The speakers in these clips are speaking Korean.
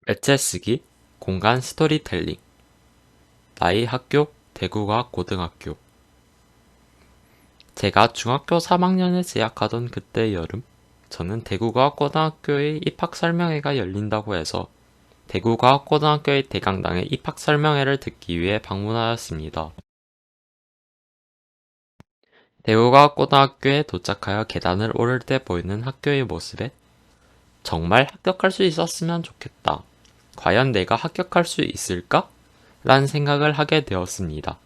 에체 쓰기, 공간 스토리텔링, 나이 학교, 대구과학고등학교. 제가 중학교 3학년에 재학하던 그때 여름, 저는 대구과학고등학교의 입학설명회가 열린다고 해서 대구과학고등학교의 대강당에 입학설명회를 듣기 위해 방문하였습니다. 대구과학고등학교에 도착하여 계단을 오를 때 보이는 학교의 모습에 정말 합격할 수 있었으면 좋겠다. 과연 내가 합격할 수 있을까? 라는 생각을 하게 되었습니다.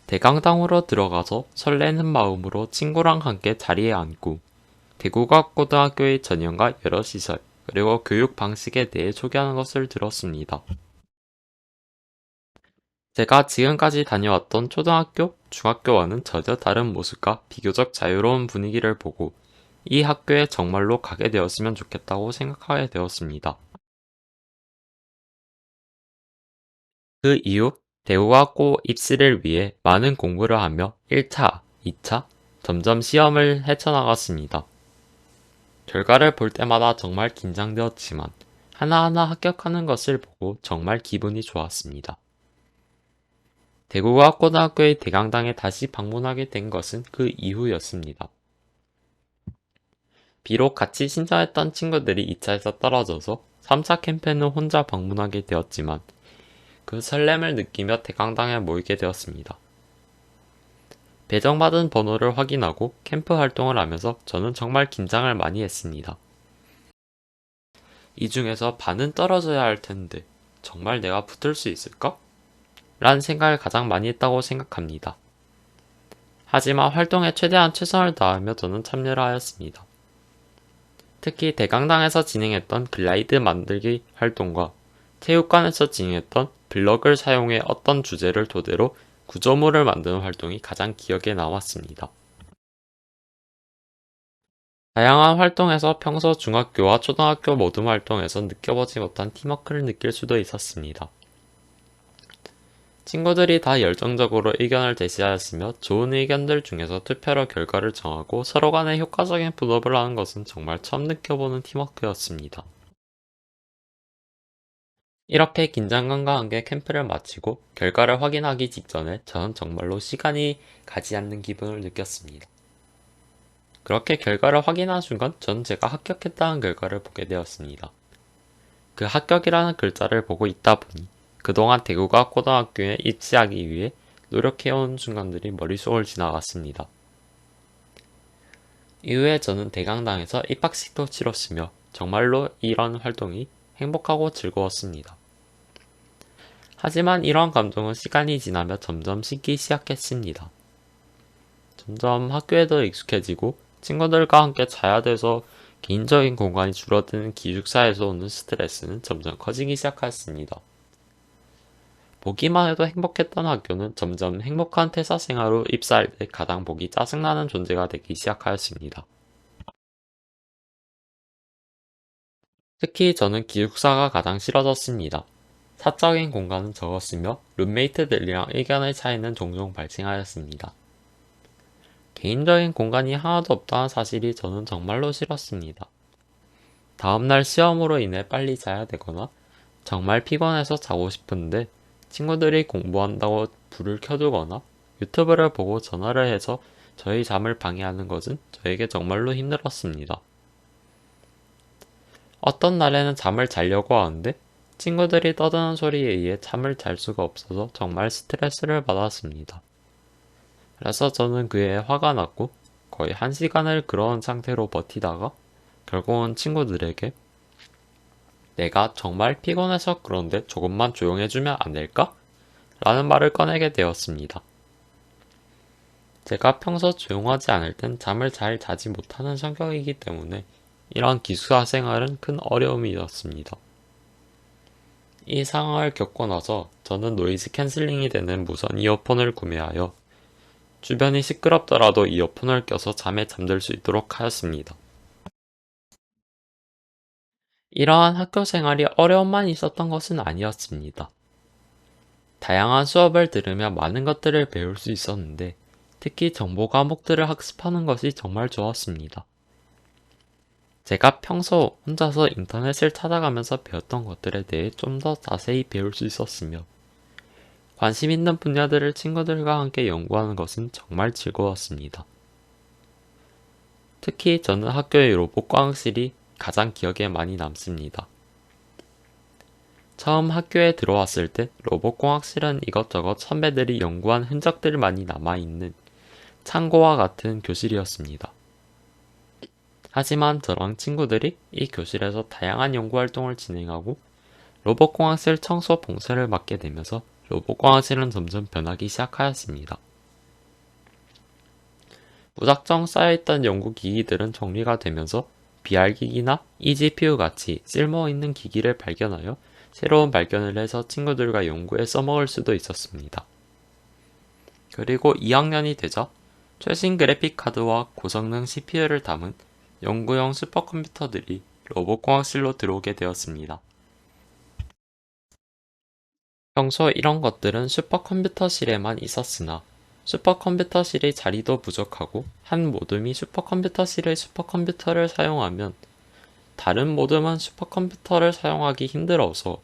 대강당으로 들어가서 설레는 마음으로 친구랑 함께 자리에 앉고 대구과학고등학교의 전형과 여러 시설, 그리고 교육 방식에 대해 소개하는 것을 들었습니다. 제가 지금까지 다녀왔던 초등학교, 중학교와는 전혀 다른 모습과 비교적 자유로운 분위기를 보고 이 학교에 정말로 가게 되었으면 좋겠다고 생각하게 되었습니다. 그 이후 대구과학고 입시를 위해 많은 공부를 하며 1차, 2차, 점점 시험을 헤쳐나갔습니다. 결과를 볼 때마다 정말 긴장되었지만 하나하나 합격하는 것을 보고 정말 기분이 좋았습니다. 대구과학고등학교의 대강당에 다시 방문하게 된 것은 그 이후였습니다. 비록 같이 신청했던 친구들이 2차에서 떨어져서 3차 캠페인은 혼자 방문하게 되었지만 그 설렘을 느끼며 대강당에 모이게 되었습니다. 배정받은 번호를 확인하고 캠프 활동을 하면서 저는 정말 긴장을 많이 했습니다. 이 중에서 반은 떨어져야 할 텐데 정말 내가 붙을 수 있을까? 라는 생각을 가장 많이 했다고 생각합니다. 하지만 활동에 최대한 최선을 다하며 저는 참여를 하였습니다. 특히 대강당에서 진행했던 글라이드 만들기 활동과 체육관에서 진행했던 블럭을 사용해 어떤 주제를 토대로 구조물을 만드는 활동이 가장 기억에 남았습니다. 다양한 활동에서 평소 중학교와 초등학교 모든 활동에서 느껴보지 못한 팀워크를 느낄 수도 있었습니다. 친구들이 다 열정적으로 의견을 제시하였으며 좋은 의견들 중에서 투표로 결과를 정하고 서로 간에 효과적인 분업을 하는 것은 정말 처음 느껴보는 팀워크였습니다. 이렇게 긴장감과 함께 캠프를 마치고 결과를 확인하기 직전에 저는 정말로 시간이 가지 않는 기분을 느꼈습니다. 그렇게 결과를 확인한 순간 전 제가 합격했다는 결과를 보게 되었습니다. 그 합격이라는 글자를 보고 있다 보니 그동안 대구과학고등학교에 입시하기 위해 노력해온 순간들이 머릿속을 지나갔습니다. 이후에 저는 대강당에서 입학식도 치렀으며 정말로 이런 활동이 행복하고 즐거웠습니다. 하지만 이런 감정은 시간이 지나며 점점 식기 시작했습니다. 점점 학교에도 익숙해지고 친구들과 함께 자야 돼서 개인적인 공간이 줄어드는 기숙사에서 오는 스트레스는 점점 커지기 시작했습니다. 보기만 해도 행복했던 학교는 점점 행복한 퇴사 생활로 입사할 때 가장 보기 짜증나는 존재가 되기 시작하였습니다. 특히 저는 기숙사가 가장 싫어졌습니다. 사적인 공간은 적었으며 룸메이트들이랑 의견의 차이는 종종 발생하였습니다. 개인적인 공간이 하나도 없다는 사실이 저는 정말로 싫었습니다. 다음날 시험으로 인해 빨리 자야 되거나 정말 피곤해서 자고 싶은데 친구들이 공부한다고 불을 켜두거나 유튜브를 보고 전화를 해서 저희 잠을 방해하는 것은 저에게 정말로 힘들었습니다. 어떤 날에는 잠을 자려고 하는데 친구들이 떠드는 소리에 의해 잠을 잘 수가 없어서 정말 스트레스를 받았습니다. 그래서 저는 그에 화가 났고 거의 1시간을 그런 상태로 버티다가 결국은 친구들에게 내가 정말 피곤해서 그런데 조금만 조용해주면 안 될까? 라는 말을 꺼내게 되었습니다. 제가 평소 조용하지 않을 땐 잠을 잘 자지 못하는 성격이기 때문에 이런 기숙사 생활은 큰 어려움이었습니다. 이 상황을 겪고 나서 저는 노이즈 캔슬링이 되는 무선 이어폰을 구매하여 주변이 시끄럽더라도 이어폰을 껴서 잠에 잠들 수 있도록 하였습니다. 이러한 학교 생활이 어려움만 있었던 것은 아니었습니다. 다양한 수업을 들으며 많은 것들을 배울 수 있었는데 특히 정보 과목들을 학습하는 것이 정말 좋았습니다. 제가 평소 혼자서 인터넷을 찾아가면서 배웠던 것들에 대해 좀 더 자세히 배울 수 있었으며, 관심 있는 분야들을 친구들과 함께 연구하는 것은 정말 즐거웠습니다. 특히 저는 학교의 로봇과학실이 가장 기억에 많이 남습니다. 처음 학교에 들어왔을 때 로봇공학실은 이것저것 선배들이 연구한 흔적들만이 남아있는 창고와 같은 교실이었습니다. 하지만 저랑 친구들이 이 교실에서 다양한 연구활동을 진행하고 로봇공학실 청소 봉사를 맡게 되면서 로봇공학실은 점점 변하기 시작하였습니다. 무작정 쌓여있던 연구기기들은 정리가 되면서 BR기기나 eGPU 같이 쓸모있는 기기를 발견하여 새로운 발견을 해서 친구들과 연구에 써먹을 수도 있었습니다. 그리고 2학년이 되자 최신 그래픽 카드와 고성능 CPU를 담은 연구용 슈퍼컴퓨터들이 로봇공학실로 들어오게 되었습니다. 평소 이런 것들은 슈퍼컴퓨터실에만 있었으나 슈퍼컴퓨터실의 자리도 부족하고 한 모둠이 슈퍼컴퓨터실의 슈퍼컴퓨터를 사용하면 다른 모둠은 슈퍼컴퓨터를 사용하기 힘들어서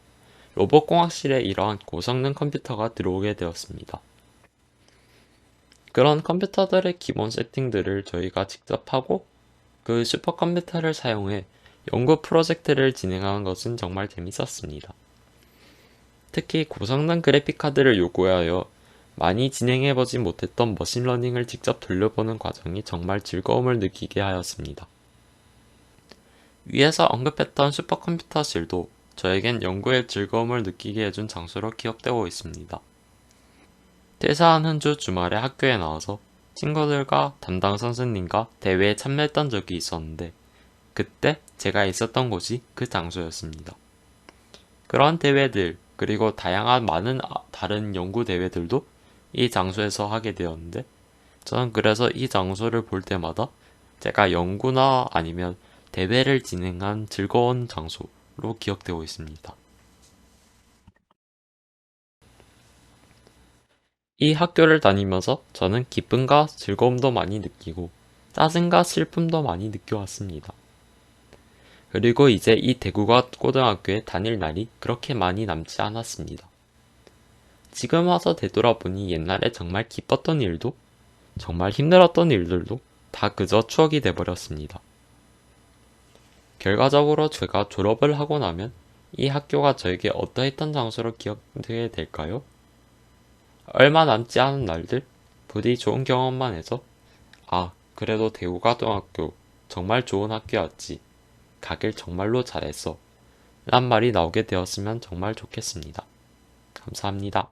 로봇공학실에 이러한 고성능 컴퓨터가 들어오게 되었습니다. 그런 컴퓨터들의 기본 세팅들을 저희가 직접 하고 그 슈퍼컴퓨터를 사용해 연구 프로젝트를 진행하는 것은 정말 재밌었습니다. 특히 고성능 그래픽카드를 요구하여 많이 진행해보지 못했던 머신러닝을 직접 돌려보는 과정이 정말 즐거움을 느끼게 하였습니다. 위에서 언급했던 슈퍼컴퓨터실도 저에겐 연구의 즐거움을 느끼게 해준 장소로 기억되고 있습니다. 퇴사한 한 주 주말에 학교에 나와서 친구들과 담당 선생님과 대회에 참여했던 적이 있었는데 그때 제가 있었던 곳이 그 장소였습니다. 그런 대회들 그리고 다양한 많은 다른 연구 대회들도 이 장소에서 하게 되었는데 저는 그래서 이 장소를 볼 때마다 제가 연구나 아니면 대회를 진행한 즐거운 장소로 기억되고 있습니다. 이 학교를 다니면서 저는 기쁨과 즐거움도 많이 느끼고 짜증과 슬픔도 많이 느껴왔습니다. 그리고 이제 이 대구가 고등학교에 다닐 날이 그렇게 많이 남지 않았습니다. 지금 와서 되돌아보니 옛날에 정말 기뻤던 일도 정말 힘들었던 일들도 다 그저 추억이 돼버렸습니다. 결과적으로 제가 졸업을 하고 나면 이 학교가 저에게 어떠했던 장소로 기억되게 될까요? 얼마 남지 않은 날들, 부디 좋은 경험만 해서 아, 그래도 대구고등학교 정말 좋은 학교였지. 가길 정말로 잘했어. 란 말이 나오게 되었으면 정말 좋겠습니다. 감사합니다.